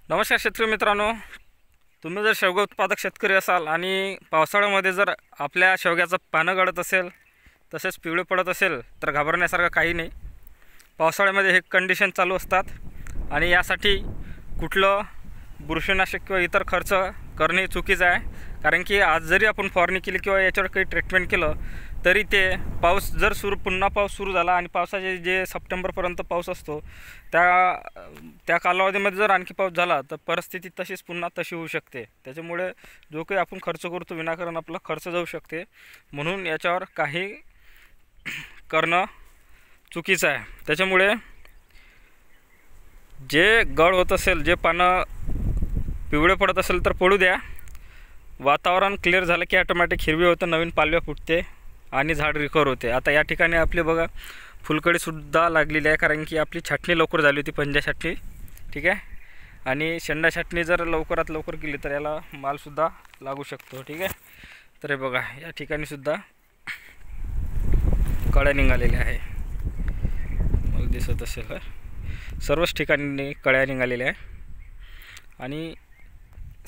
नमस्कार शेतकरी मित्रांनो, तुम्ही जर शेवगा उत्पादक शेतकरी असाल आणि पावसाळ्यामध्ये जर आपल्या शेवग्याचं पानं गळत असेल, तसेच पिवळे पडत असेल तर घाबरण्यासारखं काही नाही. पावसाळ्यामध्ये हे कंडिशन चालू असतात आणि यासाठी कुठलं बुरशीनाशक किंवा इतर खर्च करणे चुकीचं आहे. कारण की आज जरी आपण फवारणी केली किंवा याच्यावर काही ट्रीटमेंट केलं तरी ते पाऊस जर पुन्हा पाऊस सुरू झाला आणि पावसाचे जे सप्टेंबरपर्यंत पाऊस असतो त्या कालावधीमध्ये जर आणखी पाऊस झाला तर परिस्थिती तशीच पुन्हा तशी होऊ शकते. त्याच्यामुळे जो काही आपण खर्च करतो विनाकारण आपला खर्च जाऊ शकते. म्हणून याच्यावर काही करणं चुकीचं आहे. त्याच्यामुळे जे गळ होत असेल, जे पानं पिवळे पडत असेल तर पडू द्या. वातावरण क्लिअर झालं की ऑटोमॅटिक हिरवी होतं, नवीन पालव्या फुटते आणि झाड रिकवर होते. आता या ठिकाणी आपली बघा फुलकळीसुद्धा लागलेली आहे, कारण की आपली छाटणी लवकर झाली होती, पंजा छाटणी. ठीक आहे. आणि शेंडा छाटणी जर लवकरात लवकर केली तर याला मालसुद्धा लागू शकतो. ठीक आहे. तर हे बघा या ठिकाणीसुद्धा कळ्या निघालेल्या आहे, मग दिसत असेल. सर्वच ठिकाणी कळ्या निघालेल्या आहे. आणि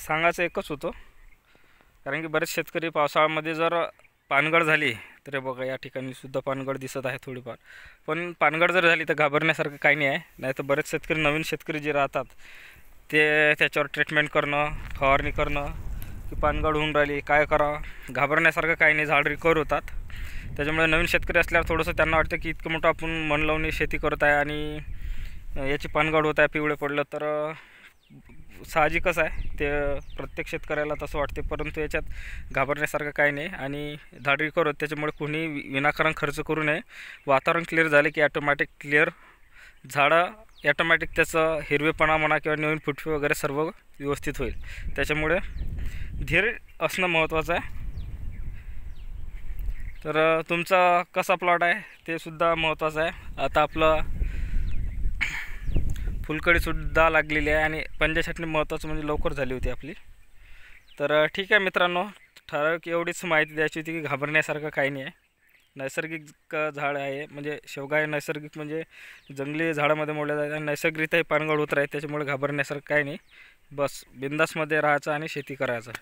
सांगायचं एकच होतं, कारण की बरेच शेतकरी पावसाळ्यामध्ये जर पानगळ झाली तर बघा या ठिकाणी सुद्धा पानगळ दिसत आहे थोडीफार. पण पानगळ जर झाली तर घाबरण्यासारखं काही नाही आहे. नाही तर बरेच शेतकरी, नवीन शेतकरी जे राहतात ते त्याच्यावर ट्रीटमेंट करणं, फवारणी करणं की पानगळ होऊन राहिली, काय करावं. घाबरण्यासारखं काही नाही, झाड रिकवर होतात. त्याच्यामुळे नवीन शेतकरी असल्यावर थोडंसं त्यांना वाटतं की इतकं मोठं आपण मन लावून शेती करत आहे आणि याची पानगळ होत आहे, पिवळे पडलं तर साहजिकच आहे. ते प्रत्येक शेतकऱ्याला तसं वाटते. परंतु याच्यात घाबरण्यासारखं काही नाही आणि झाड रिकवर होतं. त्याच्यामुळे कोणी विनाकारण खर्च करू नये. वातावरण क्लिअर झाले की ऑटोमॅटिक क्लिअर झाडं ॲटोमॅटिक त्याचं हिरवेपणा म्हणा किंवा नवीन फुटवे वगैरे सर्व व्यवस्थित होईल. त्याच्यामुळे धीर असणं महत्त्वाचं आहे. तर तुमचा कसा प्लॉट आहे ते सुद्धा महत्त्वाचं आहे. आता आपलं फुलकळीसुद्धा लागलेली आहे आणि पंजा छाटणी महत्त्वाचं म्हणजे लवकर झाली होती आपली. तर ठीक आहे मित्रांनो, ठराविक एवढीच माहिती द्यायची होती की घाबरण्यासारखं काही नाही आहे. नैसर्गिक झाड आहे, म्हणजे शेवगा हे नैसर्गिक म्हणजे जंगली झाडामध्ये मोडल्या जातात आणि नैसर्गिकरित्या पानगळ होत राहते. त्याच्यामुळे घाबरण्यासारखं काही नाही. बस बिंदासमध्ये राहायचं आणि शेती करायचं.